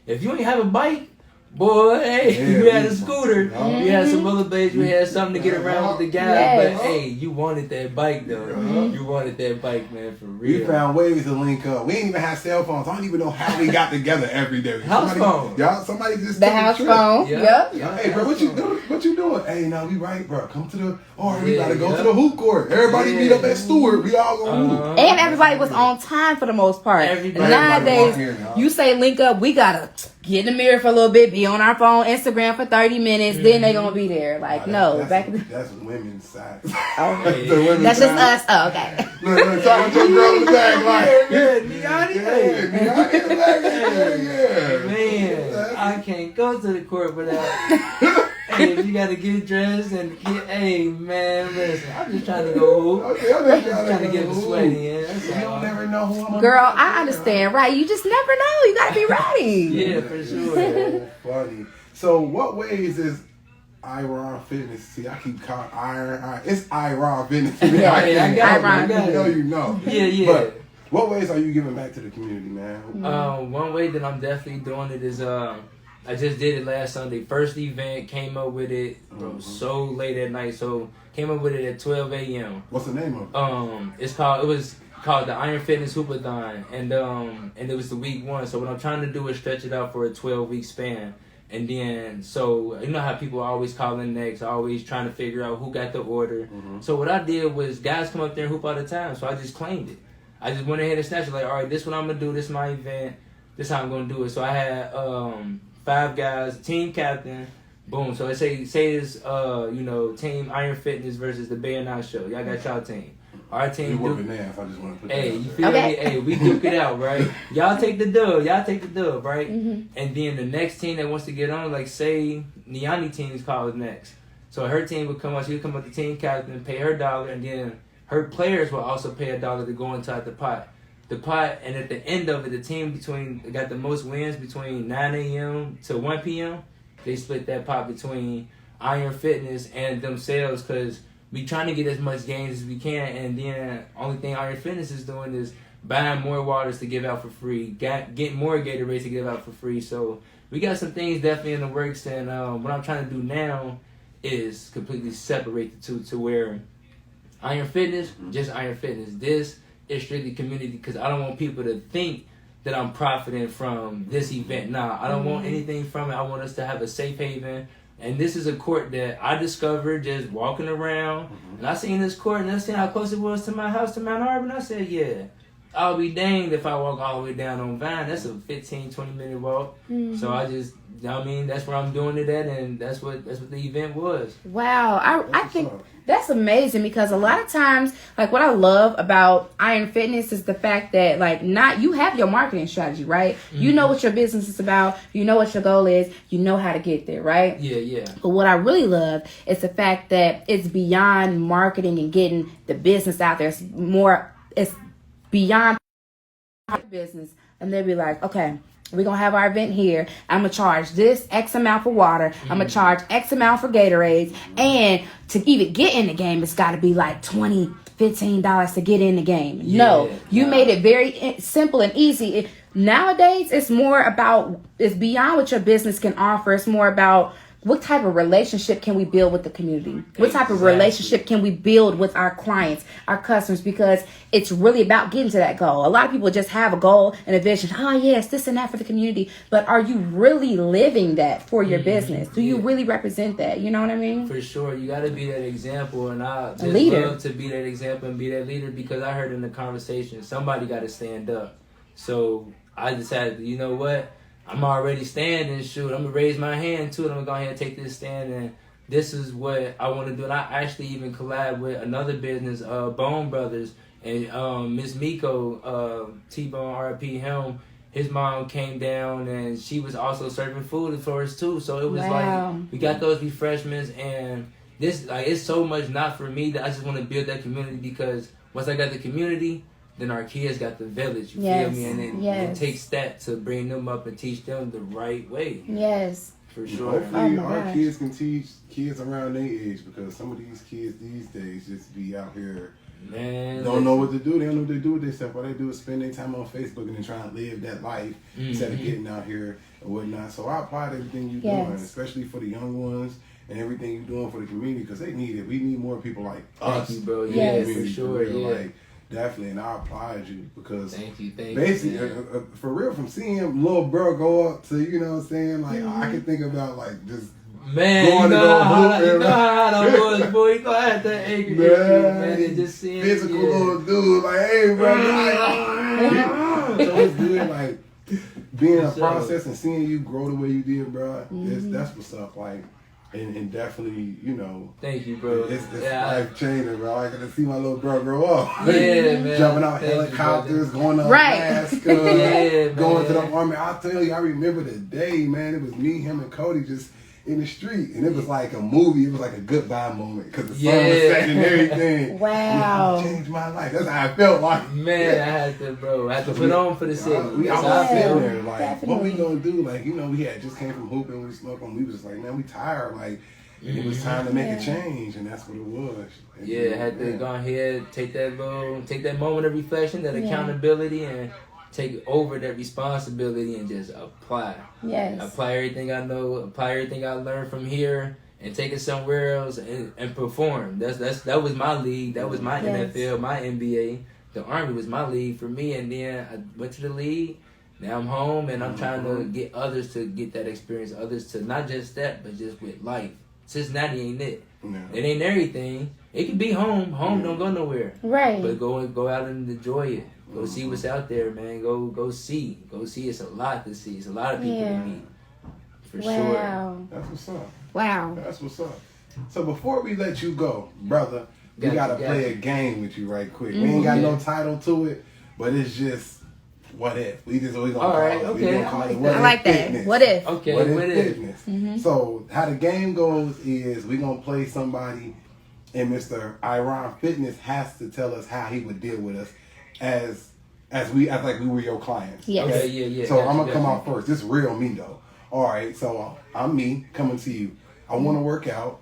[SPEAKER 2] if you ain't have a bike, boy, you had a scooter, you had some rollerblades, you had something to get around with the guys, but hey, you wanted that bike though. You wanted that bike, man, for real.
[SPEAKER 1] We found ways to link up. We ain't even have cell phones. I don't even know how we got together every day.
[SPEAKER 2] House phone.
[SPEAKER 1] Somebody just
[SPEAKER 3] the house phone. Yep.
[SPEAKER 1] Hey, bro, what you doing? Hey, now we right, bro. Come to we gotta go to the hoop court. Everybody meet up at Stewart. We all gonna hoop.
[SPEAKER 3] And everybody was on time for the most part. Nowadays, you say link up, we gotta get in the mirror for a little bit, be on our phone, Instagram for 30 minutes, then they gonna be there. Like,
[SPEAKER 1] that's women's side.
[SPEAKER 3] That's just us. Oh, okay.
[SPEAKER 1] Look, talking to your girl in the back, like,
[SPEAKER 2] Niani
[SPEAKER 1] in the back,
[SPEAKER 2] man, I can't go to the court without. Hey, you gotta get dressed and hey man, listen, I'm just trying to go hoop.
[SPEAKER 1] Okay,
[SPEAKER 2] I'm just trying to get the sweaty in.
[SPEAKER 1] You don't never know who I'm gonna
[SPEAKER 3] Girl, I understand, right? You just never know. You gotta be ready.
[SPEAKER 2] Yeah, for sure.
[SPEAKER 1] Funny. So, what ways is Iron Fitness? See, I keep calling Iron. It's Iron Fitness.
[SPEAKER 2] I got it.
[SPEAKER 1] You know.
[SPEAKER 2] Yeah.
[SPEAKER 1] But what ways are you giving back to the community, man?
[SPEAKER 2] One way that I'm definitely doing it is I just did it last Sunday. First event, came up with it so late at night. So came up with it at 12 a.m.
[SPEAKER 1] What's the name of it?
[SPEAKER 2] It was called the Iron Fitness Hoopathon, and it was the week 1. So what I'm trying to do is stretch it out for a 12-week span. And then, so you know how people are always calling next, always trying to figure out who got the order. So what I did was guys come up there and hoop all the time. So I just claimed it. I just went ahead and snatched it. Like, all right, this is what I'm gonna do. This is my event. This is how I'm gonna do it. So I had 5 guys, team captain, boom. So I say it's team Iron Fitness versus the TheBaeNIShow. Y'all got y'all team. Our team.
[SPEAKER 1] You whooping ass. I just want to put
[SPEAKER 2] Hey,
[SPEAKER 1] that
[SPEAKER 2] you feel me? Hey, we duke it out, right? Y'all take the dub, right? And then the next team that wants to get on, like say Niani team's called next. So her team would come out. She would come up the team captain, pay her $1, and then her players will also pay $1 to go inside the pot. And at the end of it, the team got the most wins between 9 a.m. to 1 p.m. They split that pot between Iron Fitness and themselves because we trying to get as much games as we can. And then only thing Iron Fitness is doing is buying more waters to give out for free, get more Gatorades to give out for free. So we got some things definitely in the works. And what I'm trying to do now is completely separate the two to where Iron Fitness, just Iron Fitness. This is strictly community because I don't want people to think that I'm profiting from this event. Nah, I don't want anything from it. I want us to have a safe haven. And this is a court that I discovered just walking around. And I seen this court and I seen how close it was to my house, to Mount Auburn. I said, yeah, I'll be danged if I walk all the way down on Vine. That's a 15, 20-minute walk.
[SPEAKER 3] Mm-hmm.
[SPEAKER 2] So I just, I mean, that's where I'm doing it at, and that's what the event was.
[SPEAKER 3] Wow, I think that's amazing because a lot of times, like what I love about Iron Fitness is the fact that like you have your marketing strategy, right? Mm-hmm. You know what your business is about, you know what your goal is, you know how to get there, right?
[SPEAKER 2] Yeah.
[SPEAKER 3] But what I really love is the fact that it's beyond marketing and getting the business out there. It's beyond business, and they'll be like, okay, we're gonna have our event here. I'm gonna charge this X amount for water. I'm gonna charge X amount for Gatorades, and to even get in the game, it's got to be like $15 to get in the game. You made it very simple and easy. Nowadays, it's beyond what your business can offer. It's more about what type of relationship can we build with the community? What type of relationship can we build with our clients, our customers? Because it's really about getting to that goal. A lot of people just have a goal and a vision. Oh, yes, this and that for the community. But are you really living that for your business? Do you really represent that? You know what I mean?
[SPEAKER 2] For sure. You got to be that example. And I just love to be that example and be that leader because I heard in the conversation, somebody got to stand up. So I decided, you know what? I'm already standing, shoot, I'm going to raise my hand to it. I'm going to go ahead and take this stand, and this is what I want to do. And I actually even collab with another business, Bone Brothers, and Miss Miko, T-Bone RP Helm. His mom came down, and she was also serving food for us, too. So it was like, we got those refreshments, and this, like, it's so much not for me that I just want to build that community because once I got the community, then our kids got the village, you feel me? And it takes that to bring them up and teach them the right way.
[SPEAKER 3] Yes.
[SPEAKER 2] For sure.
[SPEAKER 1] Hopefully our kids can teach kids around their age because some of these kids these days just be out here, don't know what to do. They don't know what to do with themselves. All they do is spend their time on Facebook and then trying to live that life instead of getting out here and whatnot. So I applaud everything you're doing, especially for the young ones and everything you're doing for the community because they need it. We need more people like us.
[SPEAKER 2] Thank you, bro. Yeah, for sure.
[SPEAKER 1] Like, definitely, and I applaud you because
[SPEAKER 2] thank you,
[SPEAKER 1] basically, for real, from seeing little bro go up to, you know what I'm saying, like, I can think about, like, just
[SPEAKER 2] going to go hoop. You know how that was, boy. You gonna have that angry man, and just seeing
[SPEAKER 1] physical little dude, like, hey, bro, so it's good, like, being a process and seeing you grow the way you did, bro, that's what's up, like. And definitely, you know.
[SPEAKER 2] Thank you, bro.
[SPEAKER 1] It's life changing, bro. I got to see my little bro grow up.
[SPEAKER 2] Yeah, man.
[SPEAKER 1] Jumping out helicopters, going to Alaska, going to the army. I'll tell you, I remember the day, man. It was me, him, and Cody just in the street. And it was like a movie. It was like a goodbye moment because the sun was setting and everything.
[SPEAKER 3] Wow.
[SPEAKER 1] It changed my life. That's how I felt like.
[SPEAKER 2] Man, I had to put on for the city.
[SPEAKER 1] We all sitting there like, definitely. What we gonna do? Like, you know, we had just came from hooping, we smoking. We was just like, man, we tired. Like, it was time to make a change, and that's what it was.
[SPEAKER 2] And I had to go ahead, take that moment of reflection, that accountability, and take over that responsibility and just apply.
[SPEAKER 3] Yes.
[SPEAKER 2] Apply everything I know, apply everything I learned from here, and take it somewhere else and perform. That was my league. That was my NFL, my NBA. The Army was my league for me, and then I went to the league. Now I'm home, and I'm trying to get others to get that experience, others to not just that, but just with life. Cincinnati ain't it. No. It ain't everything. It can be home. Home don't go nowhere.
[SPEAKER 3] Right.
[SPEAKER 2] But go out and enjoy it. Go see what's out there, man. Go see. Go see. It's a lot to see. It's a lot of people to meet. For sure.
[SPEAKER 1] That's what's up.
[SPEAKER 3] Wow.
[SPEAKER 1] That's what's up. So before we let you go, brother, we gotta play a game with you right quick. We ain't got no title to it, but it's just what if. We gonna call it.
[SPEAKER 2] Okay.
[SPEAKER 3] I like that. What if?
[SPEAKER 2] Okay.
[SPEAKER 1] What if fitness. So how the game goes is we gonna play somebody, and Mr. Iron Fitness has to tell us how he would deal with us as like we were your clients.
[SPEAKER 3] Yes.
[SPEAKER 2] Okay, yeah.
[SPEAKER 1] So I'm gonna come out first. This is real me though. All right, so I'm me coming to you. I want to work out,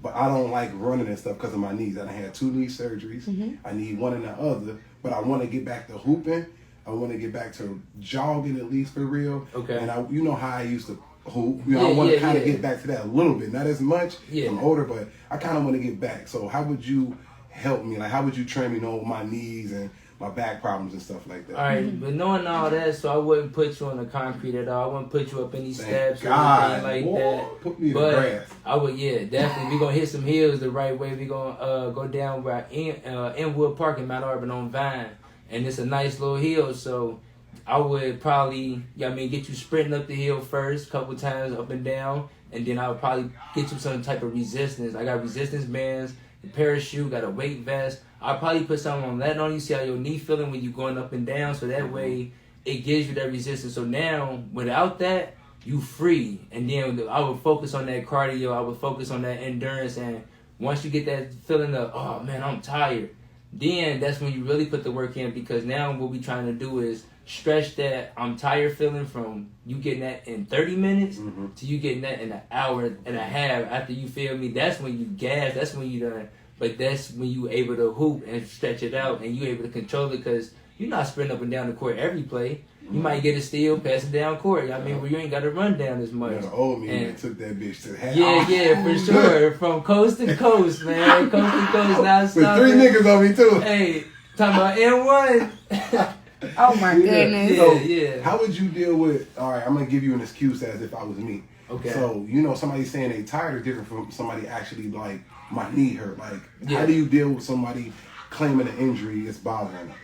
[SPEAKER 1] but I don't like running and stuff because of my knees. I had 2 knee surgeries. I need one and the other, but I want to get back to hooping. I want to get back to jogging at least for real. Okay. And you know how I used to hoop. You know, I want to kind of get back to that a little bit. Not as much. Yeah. I'm older, but I kind of want to get back. So how would you help me? Like, how would you train me on my knees and my back problems and stuff like that?
[SPEAKER 2] All right, but knowing all that, so I wouldn't put you on the concrete at all. I wouldn't put you up any steps or anything like that.
[SPEAKER 1] Put me in the grass.
[SPEAKER 2] I would, definitely. We're going to hit some hills the right way. We're going to go down by Inwood Park in Mount Auburn on Vine. and it's a nice little hill. So I would probably, get you sprinting up the hill first, couple times up and down, and then I would probably get you some type of resistance. I got resistance bands, the parachute, got a weight vest. I'll probably put something on that on you, see how your knee feeling when you're going up and down, so that way it gives you that resistance. So now, without that, you free. And then I would focus on that cardio, I would focus on that endurance, and once you get that feeling of, oh man, I'm tired, then that's when you really put the work in, because now what we're trying to do is stretch that I'm tired feeling from you getting that in 30 minutes to you getting that in an hour and a half after you feel me. That's when you gas, that's when you done. But that's when you able to hoop and stretch it out and you able to control it, because you're not sprinting up and down the court every play. You might get a steal, pass it down court. Where you ain't got to run down as much.
[SPEAKER 1] The old me and took that bitch to the half.
[SPEAKER 2] Yeah, for sure. From coast to coast, man. Coast to coast. Now
[SPEAKER 1] with 3 niggas on me, too.
[SPEAKER 2] Hey, talking about N1.
[SPEAKER 3] Oh, my goodness.
[SPEAKER 1] So, how would you deal with, all right, I'm going to give you an excuse as if I was me.
[SPEAKER 2] Okay.
[SPEAKER 1] So, somebody saying they tired is different from somebody actually, like, my knee hurt. Like, how do you deal with somebody claiming an injury is bothering them?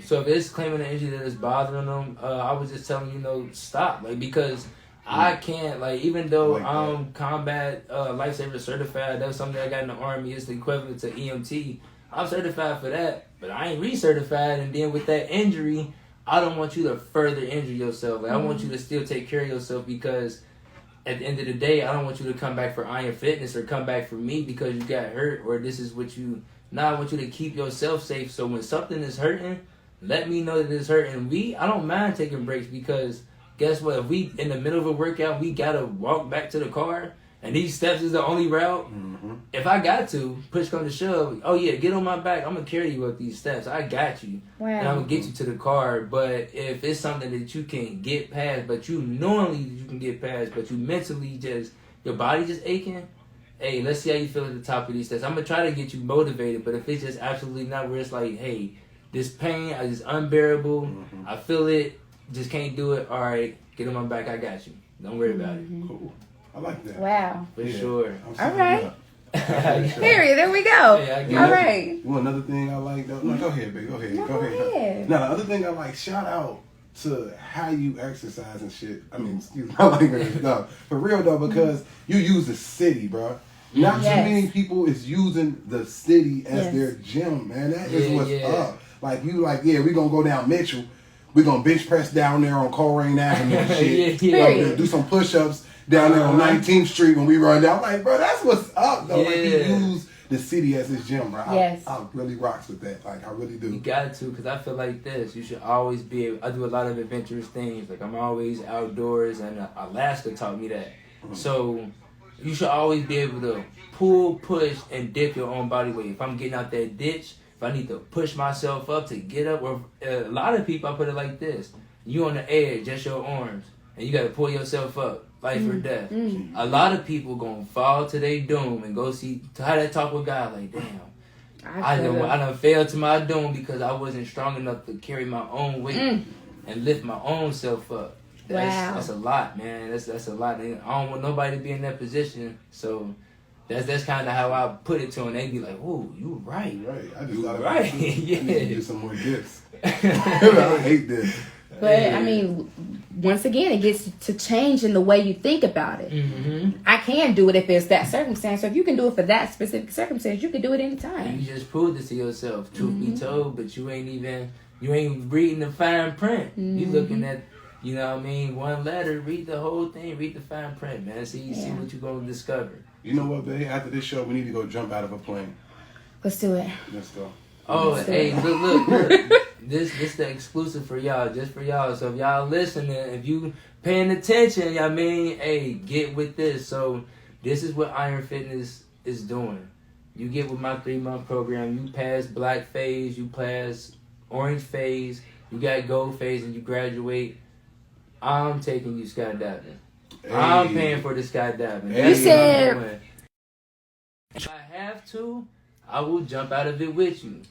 [SPEAKER 2] So if it's claiming an injury that is bothering them, I was just telling stop. Like, because I can't, like, even though I'm combat lifesaver certified, that's something I got in the Army, it's the equivalent to EMT. I'm certified for that, but I ain't recertified. And then with that injury, I don't want you to further injure yourself. Like, I want you to still take care of yourself, because at the end of the day, I don't want you to come back for Iron Fitness or come back for me because you got hurt, or this is what you... Now I want you to keep yourself safe. So when something is hurting, let me know that it's hurting. I don't mind taking breaks, because guess what? If we in the middle of a workout, we gotta walk back to the car, and these steps is the only route. If I got to, push come to shove, oh yeah, get on my back. I'm gonna carry you up these steps. I got you.
[SPEAKER 3] Wow.
[SPEAKER 2] And I'm gonna get you to the car. But if it's something that you can get past, but you knowingly you can get past, but you mentally just, your body just aching, hey, let's see how you feel at the top of these steps. I'm going to try to get you motivated, but if it's just absolutely not, where it's like, hey, this pain is unbearable, I feel it, just can't do it, all right, get on my back, I got you. Don't worry about it.
[SPEAKER 1] Cool. I like that.
[SPEAKER 3] Wow.
[SPEAKER 2] For sure.
[SPEAKER 3] All right. Period. There we go.
[SPEAKER 2] Yeah,
[SPEAKER 3] all right.
[SPEAKER 1] Well, another thing I like, though, no, go ahead, babe. Go ahead.
[SPEAKER 3] No, go ahead.
[SPEAKER 1] Now, the other thing I like, shout out to how you exercise and shit. I mean, excuse my language. No, for real, though, because you use the city, bro. Not too many people is using the city as their gym, man. That is what's up. Like, we gonna go down Mitchell. We gonna bench press down there on Coleraine Avenue and shit. Do some push-ups down there on 19th Street when we run down. Like, bro, that's what's up, though. Like, you use the city as his gym, bro. I really rocks with that. Like, I really do.
[SPEAKER 2] You got to, because I feel like this. You should always be able, I do a lot of adventurous things. Like, I'm always outdoors, and Alaska taught me that. So you should always be able to pull, push, and dip your own body weight. If I'm getting out that ditch, if I need to push myself up to get up, or a lot of people, I put it like this. You on the edge, just your arms, and you got to pull yourself up, life or death. A lot of people going to fall to their doom and go see, how they talk with God, like, damn. I done failed to my doom because I wasn't strong enough to carry my own weight and lift my own self up. That's a lot, man. That's a lot. And I don't want nobody to be in that position. So that's kind of how I put it to them. They be like, "Ooh, you right."
[SPEAKER 1] Right. I just thought
[SPEAKER 2] right.
[SPEAKER 1] I need to get some more gifts. I hate this.
[SPEAKER 3] But I mean, once again, it gets to change in the way you think about it. I can do it if it's that circumstance. So if you can do it for that specific circumstance, you can do it anytime.
[SPEAKER 2] You just proved this to yourself, truth be told. But you ain't reading the fine print. You looking at, you know what I mean, one letter, read the whole thing, read the fine print, man. See what you're going to discover.
[SPEAKER 1] You know what, babe? After this show, we need to go jump out of a plane.
[SPEAKER 3] Let's do it.
[SPEAKER 1] Let's go.
[SPEAKER 2] Oh, hey, look. This the exclusive for y'all, just for y'all. So if y'all listening, if you paying attention, y'all mean, hey, get with this. So this is what Iron Fitness is doing. You get with my 3-month program. You pass black phase, you pass orange phase, you got gold phase, and you graduate. I'm taking you skydiving. Hey. I'm paying for the skydiving.
[SPEAKER 3] You said,
[SPEAKER 2] if I have to, I will jump out of it with you.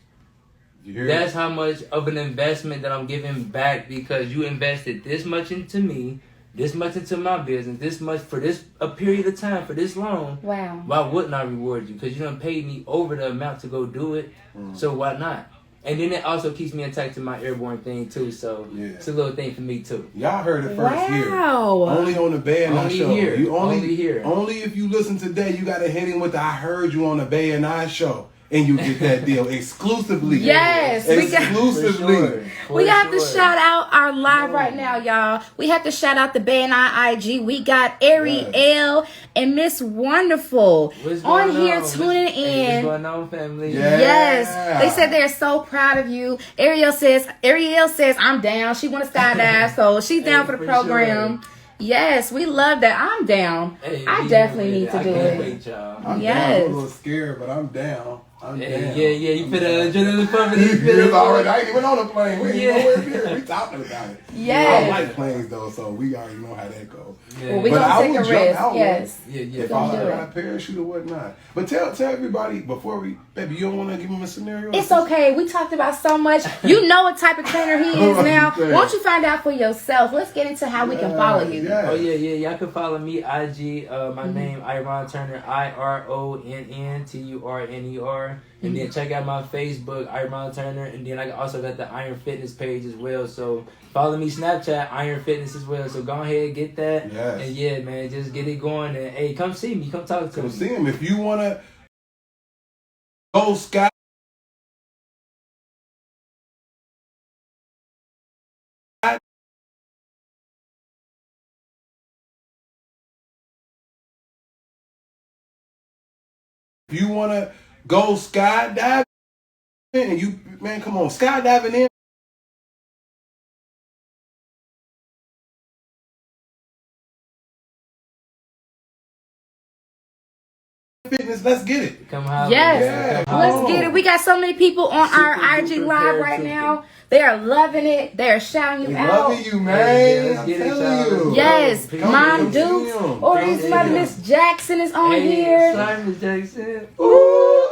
[SPEAKER 1] That's
[SPEAKER 2] how much of an investment that I'm giving back, because you invested this much into me, this much into my business, this much for a period of time, for this long.
[SPEAKER 3] Wow.
[SPEAKER 2] Why wouldn't I reward you? Because you done paid me over the amount to go do it. So why not? And then it also keeps me attached to my airborne thing too. So it's a little thing for me too.
[SPEAKER 1] Y'all heard it first here.
[SPEAKER 3] Wow.
[SPEAKER 1] Only on the TheBaeNIShow.
[SPEAKER 2] Here.
[SPEAKER 1] You
[SPEAKER 2] only here.
[SPEAKER 1] Only if you listen today, you gotta hit him with the I heard you on the TheBaeNIshow. And you get that deal exclusively.
[SPEAKER 3] Yes,
[SPEAKER 1] exclusively.
[SPEAKER 3] We have to shout out our live right now, y'all. We have to shout out the BaeNI IG. We got Ariel and Miss Wonderful on here tuning in.
[SPEAKER 2] What's going on, family?
[SPEAKER 3] Yes, they said they're so proud of you. Ariel says I'm down. She want to skydive, so she's down for the program. Sure. Yes, we love that. I'm down. I definitely need to do it.
[SPEAKER 2] Wait, y'all.
[SPEAKER 1] I'm down. I'm a little scared, but I'm down. I'm down.
[SPEAKER 2] Yeah, you put a adrenaline pump in
[SPEAKER 1] it. Already, I ain't even on a plane. We ain't nowhere near. We talking about it.
[SPEAKER 3] Yeah.
[SPEAKER 1] I like planes though, so we already know how that goes.
[SPEAKER 3] Yeah. Well, we gonna take a risk. Yes.
[SPEAKER 1] If I got a parachute or whatnot. But tell everybody before baby, you don't want to give them a scenario?
[SPEAKER 3] It's okay. We talked about so much. You know what type of trainer he is now. Why don't you find out for yourself? Let's get into how we can follow you.
[SPEAKER 2] Oh yeah. Y'all can follow me IG. My name Iron Turner. IRONNTURNER. And then check out my Facebook, Iron Turner. And then I also got the Iron Fitness page as well. So follow me Snapchat, Iron Fitness as well. So go ahead, get that.
[SPEAKER 1] Yes.
[SPEAKER 2] And yeah, man, just get it going. And hey, come see me. Come talk to me.
[SPEAKER 1] Come see him. If you want to go sky. If you want to go skydiving, and you, man, come on, skydiving in. Fitness, let's get it.
[SPEAKER 2] Come holler.
[SPEAKER 3] Yes, let's get it. We got so many people on our IG live right now. They are loving it. They are shouting you out.
[SPEAKER 1] Loving you, man. I'm telling you.
[SPEAKER 3] Yes, Mom Dukes. Or his mother, Miss Jackson, is on here.
[SPEAKER 2] Sorry, Miss Jackson.
[SPEAKER 1] Ooh,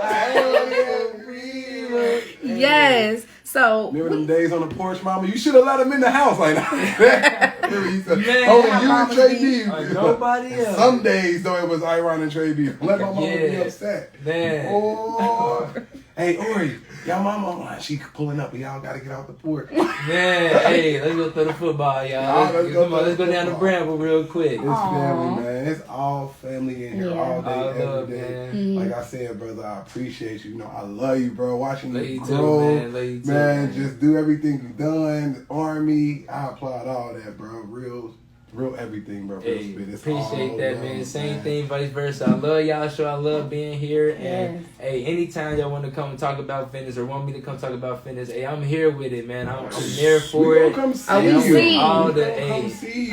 [SPEAKER 3] yes. So
[SPEAKER 1] remember them days on the porch, Mama? You should have let him in the house like that. Only you and Trey D.
[SPEAKER 2] Nobody else.
[SPEAKER 1] Some days though it was Iron and Trey D. Let my mama be upset.
[SPEAKER 2] Man.
[SPEAKER 1] Oh. Hey, Ori, y'all mama, she pulling up, but y'all gotta get out the porch.
[SPEAKER 2] Man, hey, let's go throw the football, y'all. Let's go down to Bramble real quick.
[SPEAKER 1] It's family, man. It's all family in here all day, every day. Like I said, brother, I appreciate you. You know, I love you, bro. Watching you grow, man. Just do everything you've done. The Army, I applaud all that, bro. Real everything, bro.
[SPEAKER 2] Hey, appreciate that, man. Same thing, vice versa. I love y'all show. I love being here. And hey, anytime y'all want to come and talk about fitness or want me to come talk about fitness, hey, I'm here with it, man. I'm there for it.
[SPEAKER 1] Come see you.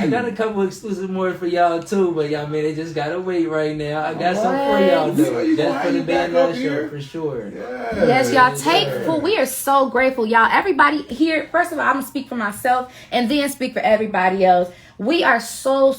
[SPEAKER 2] I got a couple exclusive more for y'all too, but y'all, man, they just gotta wait right now. I got some for y'all though. That's for the TheBaeNIShow for sure.
[SPEAKER 3] Yes, y'all take full. We are so grateful, y'all. Everybody here. First of all, I'm gonna speak for myself and then speak for everybody else. We are so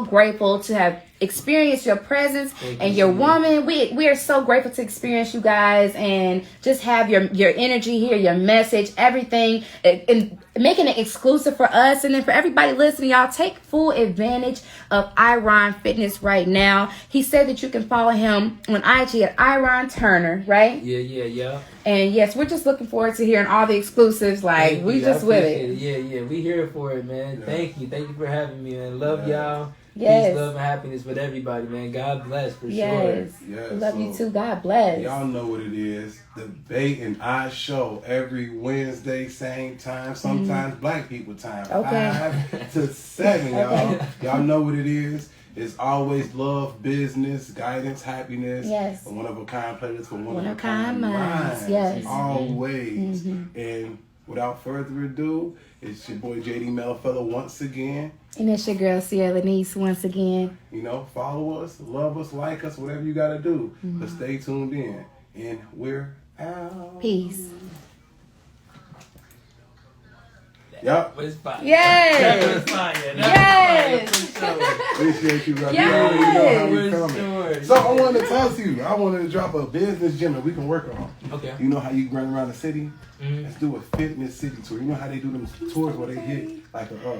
[SPEAKER 3] grateful to have experienced your presence and your woman. We are so grateful to experience you guys and just have your energy here, your message, everything, and making it exclusive for us. And then for everybody listening, y'all take full advantage of Iron Fitness right now. He said that you can follow him on IG at Iron Turner, right?
[SPEAKER 2] Yeah.
[SPEAKER 3] And yes, we're just looking forward to hearing all the exclusives. Like, we just with it.
[SPEAKER 2] Yeah, we here for it, man. Thank you for having me, man. Love y'all.
[SPEAKER 3] Yes.
[SPEAKER 2] Peace, love, and happiness with everybody, man. God bless for sure.
[SPEAKER 3] Yes. Love you too. God bless.
[SPEAKER 1] Y'all know what it is. TheBaeNIShow every Wednesday, same time. Sometimes Black people time. 5 to 7, y'all. Y'all know what it is. It's always love, business, guidance, happiness.
[SPEAKER 3] Yes.
[SPEAKER 1] One of a kind playlist for one of a
[SPEAKER 3] kind minds. Yes.
[SPEAKER 1] Always. And without further ado, it's your boy JD Melfellow once again.
[SPEAKER 3] And it's your girl Sierra Lanice once again.
[SPEAKER 1] You know, follow us, love us, like us, whatever you gotta do. But stay tuned in. And we're out.
[SPEAKER 3] Peace.
[SPEAKER 1] Yep.
[SPEAKER 2] It's fire.
[SPEAKER 3] Yes.
[SPEAKER 2] Yes.
[SPEAKER 1] Appreciate you, brother.
[SPEAKER 3] Yes.
[SPEAKER 1] You already know how we coming. So I wanted to talk to you. I wanted to drop a business gym that we can work on.
[SPEAKER 2] Okay.
[SPEAKER 1] You know how you run around the city? Let's do a fitness city tour. You know how they do them tours where they hit like you can go